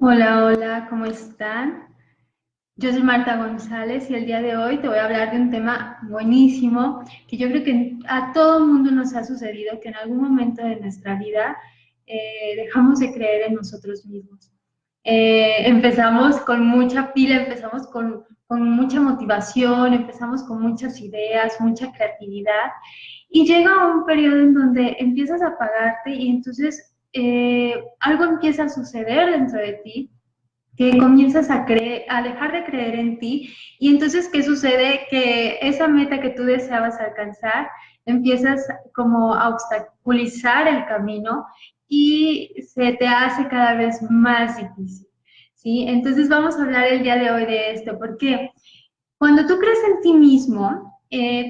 Hola, hola, ¿cómo están? Yo soy Marta González y el día de hoy te voy a hablar de un tema buenísimo que yo creo que a todo mundo nos ha sucedido que en algún momento de nuestra vida dejamos de creer en nosotros mismos. Empezamos con mucha pila, empezamos con mucha motivación, empezamos con muchas ideas, mucha creatividad y llega un periodo en donde empiezas a apagarte y entonces algo empieza a suceder dentro de ti que comienzas a dejar de creer en ti y entonces, ¿qué sucede? Que esa meta que tú deseabas alcanzar, empiezas como a obstaculizar el camino y se te hace cada vez más difícil, ¿sí? Entonces vamos a hablar el día de hoy de esto, porque cuando tú crees en ti mismo,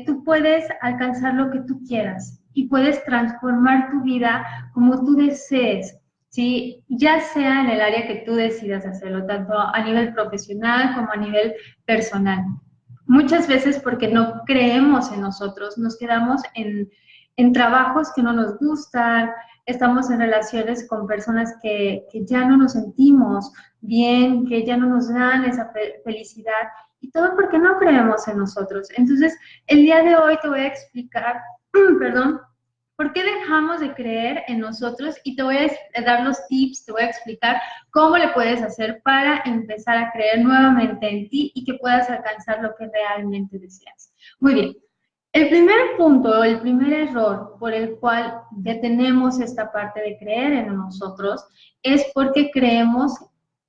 tú puedes alcanzar lo que tú quieras y puedes transformar tu vida como tú desees, ¿sí? Ya sea en el área que tú decidas hacerlo, tanto a nivel profesional como a nivel personal. Muchas veces porque no creemos en nosotros, nos quedamos en trabajos que no nos gustan, estamos en relaciones con personas que ya no nos sentimos bien, que ya no nos dan esa felicidad y todo porque no creemos en nosotros. Entonces, el día de hoy te voy a explicar, perdón, por qué dejamos de creer en nosotros y te voy a dar los tips, te voy a explicar cómo le puedes hacer para empezar a creer nuevamente en ti y que puedas alcanzar lo que realmente deseas. Muy bien. El primer punto, el primer error por el cual detenemos esta parte de creer en nosotros es porque creemos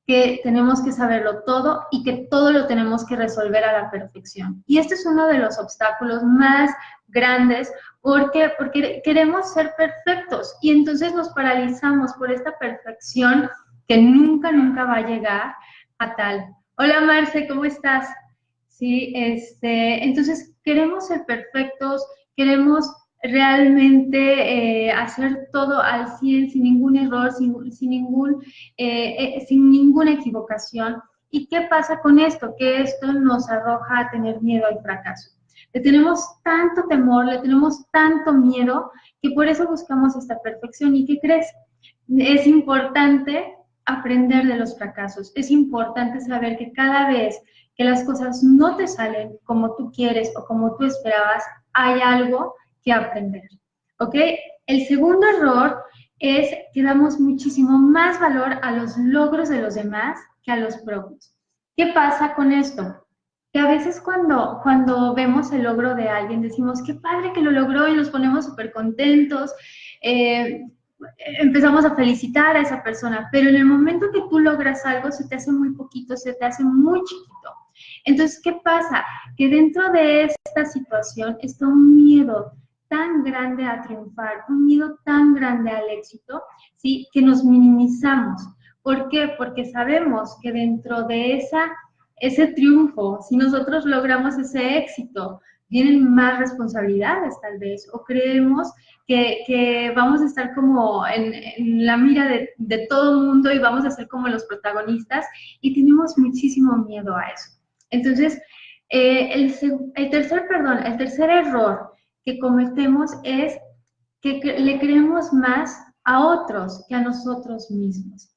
que tenemos que saberlo todo y que todo lo tenemos que resolver a la perfección. Y este es uno de los obstáculos más grandes porque queremos ser perfectos y entonces nos paralizamos por esta perfección que nunca, nunca va a llegar a tal. Hola Marce, ¿cómo estás? Sí, entonces queremos ser perfectos, queremos realmente hacer todo al 100 sin ningún error, sin ninguna equivocación. ¿Y qué pasa con esto? Que esto nos arroja a tener miedo al fracaso. Le tenemos tanto temor, le tenemos tanto miedo que por eso buscamos esta perfección. ¿Y qué crees? Es importante aprender de los fracasos. Es importante saber que cada vez que las cosas no te salen como tú quieres o como tú esperabas, hay algo que aprender. ¿Ok? El segundo error es que damos muchísimo más valor a los logros de los demás que a los propios. ¿Qué pasa con esto? Que a veces cuando vemos el logro de alguien decimos, qué padre que lo logró y nos ponemos súper contentos, empezamos a felicitar a esa persona, pero en el momento que tú logras algo se te hace muy poquito, se te hace muy chiquito. Entonces, ¿qué pasa? Que dentro de esta situación está un miedo tan grande a triunfar, un miedo tan grande al éxito, ¿sí? Que nos minimizamos. ¿Por qué? Porque sabemos que dentro de ese triunfo, si nosotros logramos ese éxito, vienen más responsabilidades tal vez, o creemos que vamos a estar como en la mira de todo el mundo y vamos a ser como los protagonistas y tenemos muchísimo miedo a eso. Entonces, el tercer error que cometemos es que le creemos más a otros que a nosotros mismos.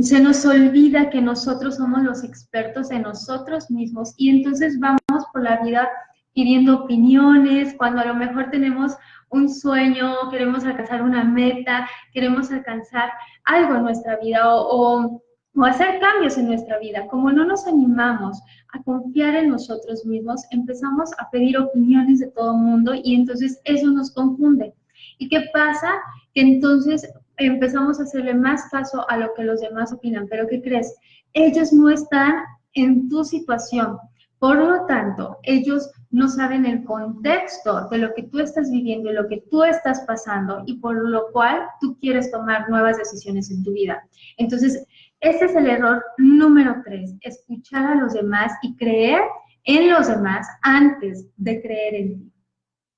Se nos olvida que nosotros somos los expertos en nosotros mismos y entonces vamos por la vida pidiendo opiniones cuando a lo mejor tenemos un sueño, queremos alcanzar una meta, queremos alcanzar algo en nuestra vida o hacer cambios en nuestra vida. Como no nos animamos a confiar en nosotros mismos, empezamos a pedir opiniones de todo el mundo y entonces eso nos confunde. ¿Y qué pasa? Que entonces empezamos a hacerle más caso a lo que los demás opinan. Pero ¿qué crees? Ellos no están en tu situación. Por lo tanto, ellos no saben el contexto de lo que tú estás viviendo y lo que tú estás pasando y por lo cual tú quieres tomar nuevas decisiones en tu vida. Entonces, este es el error número 3, escuchar a los demás y creer en los demás antes de creer en ti.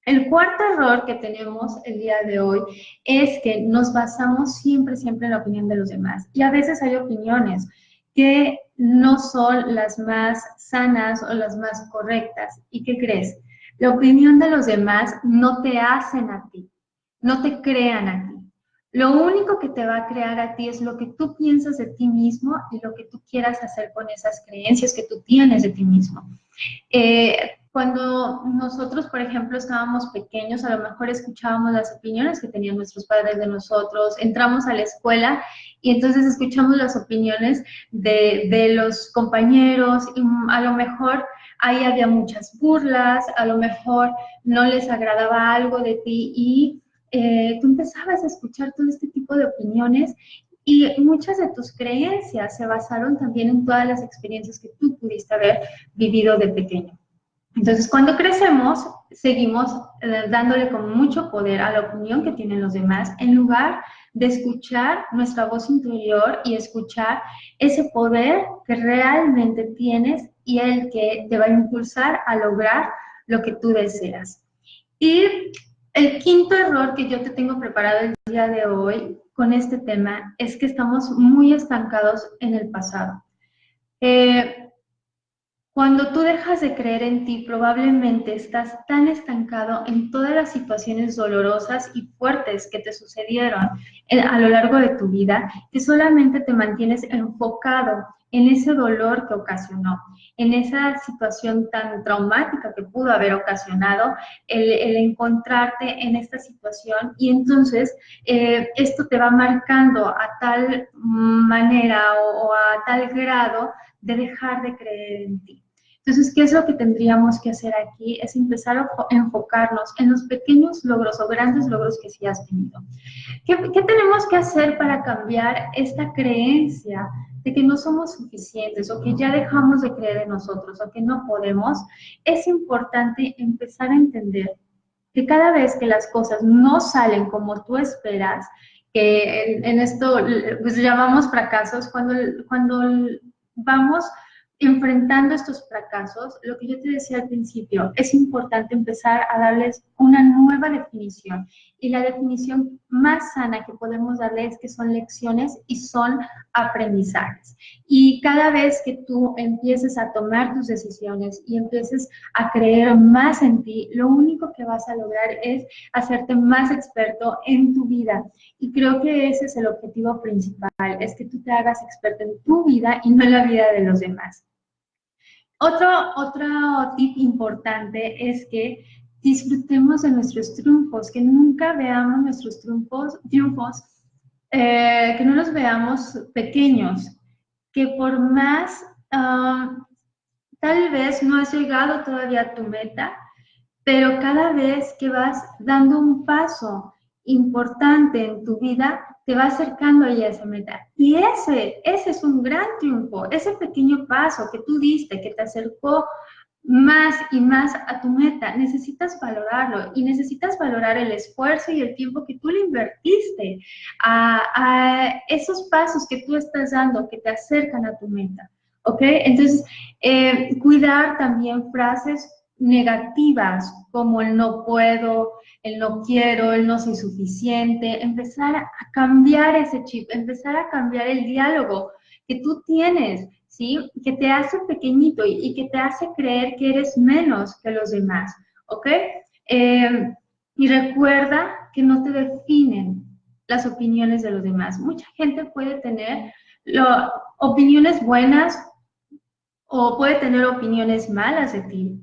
El cuarto error que tenemos el día de hoy es que nos basamos siempre, siempre en la opinión de los demás. Y a veces hay opiniones que no son las más sanas o las más correctas. ¿Y qué crees? La opinión de los demás no te hacen a ti, no te crean a ti. Lo único que te va a crear a ti es lo que tú piensas de ti mismo y lo que tú quieras hacer con esas creencias que tú tienes de ti mismo. Cuando nosotros, por ejemplo, estábamos pequeños, a lo mejor escuchábamos las opiniones que tenían nuestros padres de nosotros, entramos a la escuela y entonces escuchamos las opiniones de los compañeros y a lo mejor ahí había muchas burlas, a lo mejor no les agradaba algo de ti y tú empezabas a escuchar todo este tipo de opiniones y muchas de tus creencias se basaron también en todas las experiencias que tú pudiste haber vivido de pequeño. Entonces, cuando crecemos, seguimos dándole con mucho poder a la opinión que tienen los demás, en lugar de escuchar nuestra voz interior y escuchar ese poder que realmente tienes y el que te va a impulsar a lograr lo que tú deseas. Y el quinto error que yo te tengo preparado el día de hoy con este tema es que estamos muy estancados en el pasado. Cuando tú dejas de creer en ti, probablemente estás tan estancado en todas las situaciones dolorosas y fuertes que te sucedieron a lo largo de tu vida, que solamente te mantienes enfocado en ese dolor que ocasionó, en esa situación tan traumática que pudo haber ocasionado el encontrarte en esta situación y entonces esto te va marcando a tal manera o a tal grado de dejar de creer en ti. Entonces, ¿qué es lo que tendríamos que hacer aquí? Es empezar a enfocarnos en los pequeños logros o grandes logros que sí has tenido. ¿Qué tenemos que hacer para cambiar esta creencia de que no somos suficientes o que ya dejamos de creer en nosotros o que no podemos? Es importante empezar a entender que cada vez que las cosas no salen como tú esperas, que en esto pues llamamos fracasos, cuando vamos enfrentando estos fracasos, lo que yo te decía al principio, es importante empezar a darles una nueva definición. Y la definición más sana que podemos darles es que son lecciones y son aprendizajes. Y cada vez que tú empieces a tomar tus decisiones y empieces a creer más en ti, lo único que vas a lograr es hacerte más experto en tu vida. Y creo que ese es el objetivo principal, es que tú te hagas experto en tu vida y no en la vida de los demás. Otro tip importante es que disfrutemos de nuestros triunfos, que nunca veamos nuestros triunfos que no los veamos pequeños, que por más, tal vez no has llegado todavía a tu meta, pero cada vez que vas dando un paso importante en tu vida, te va acercando a esa meta. Y ese es un gran triunfo, ese pequeño paso que tú diste, que te acercó más y más a tu meta, necesitas valorarlo y necesitas valorar el esfuerzo y el tiempo que tú le invertiste a esos pasos que tú estás dando que te acercan a tu meta, ¿ok? Entonces, cuidar también frases negativas como el no puedo, el no quiero, el no soy suficiente, empezar a cambiar ese chip, empezar a cambiar el diálogo que tú tienes, ¿sí? Que te hace pequeñito y que te hace creer que eres menos que los demás, ¿ok? Y recuerda que no te definen las opiniones de los demás. Mucha gente puede tener opiniones buenas o puede tener opiniones malas de ti,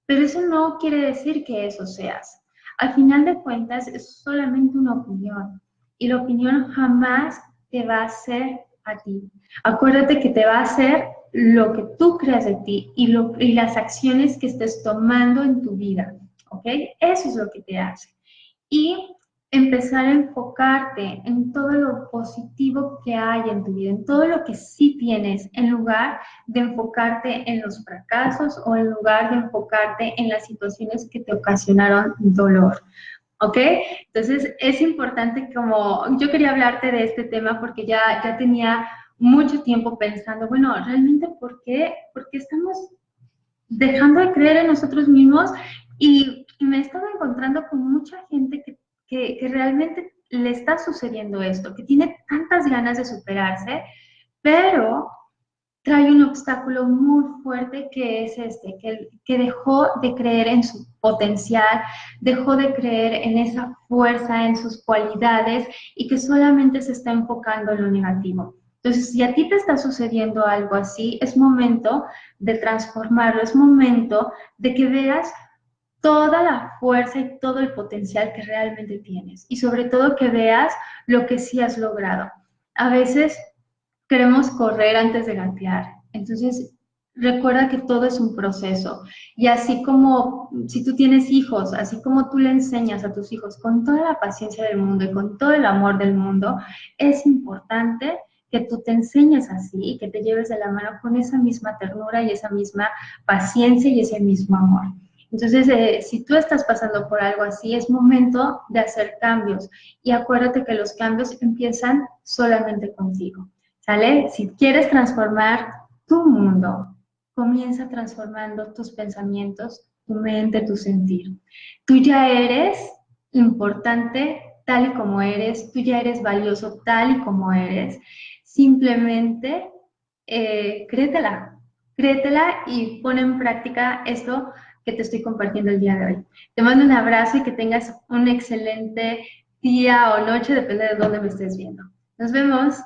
pero eso no quiere decir que eso seas. Al final de cuentas, es solamente una opinión y la opinión jamás te va a hacer a ti. Acuérdate que te va a hacer lo que tú creas de ti y las acciones que estés tomando en tu vida, ¿ok? Eso es lo que te hace. Y empezar a enfocarte en todo lo positivo que hay en tu vida, en todo lo que sí tienes, en lugar de enfocarte en los fracasos o en lugar de enfocarte en las situaciones que te ocasionaron dolor. ¿Ok? Entonces es importante como, yo quería hablarte de este tema porque ya tenía mucho tiempo pensando, bueno, realmente ¿por qué estamos dejando de creer en nosotros mismos? Y me he estado encontrando con mucha gente que realmente le está sucediendo esto, que tiene tantas ganas de superarse, pero trae un obstáculo muy fuerte que es que dejó de creer en su potencial, dejó de creer en esa fuerza, en sus cualidades y que solamente se está enfocando en lo negativo. Entonces, si a ti te está sucediendo algo así, es momento de transformarlo, es momento de que veas toda la fuerza y todo el potencial que realmente tienes y sobre todo que veas lo que sí has logrado. A veces queremos correr antes de gatear, entonces recuerda que todo es un proceso y así como si tú tienes hijos, así como tú le enseñas a tus hijos con toda la paciencia del mundo y con todo el amor del mundo, es importante que tú te enseñes así y que te lleves de la mano con esa misma ternura y esa misma paciencia y ese mismo amor. Entonces, si tú estás pasando por algo así, es momento de hacer cambios y acuérdate que los cambios empiezan solamente contigo, ¿sale? Si quieres transformar tu mundo, comienza transformando tus pensamientos, tu mente, tu sentir. Tú ya eres importante tal y como eres, tú ya eres valioso tal y como eres, simplemente créetela, créetela y pon en práctica esto que te estoy compartiendo el día de hoy. Te mando un abrazo y que tengas un excelente día o noche, depende de dónde me estés viendo. Nos vemos.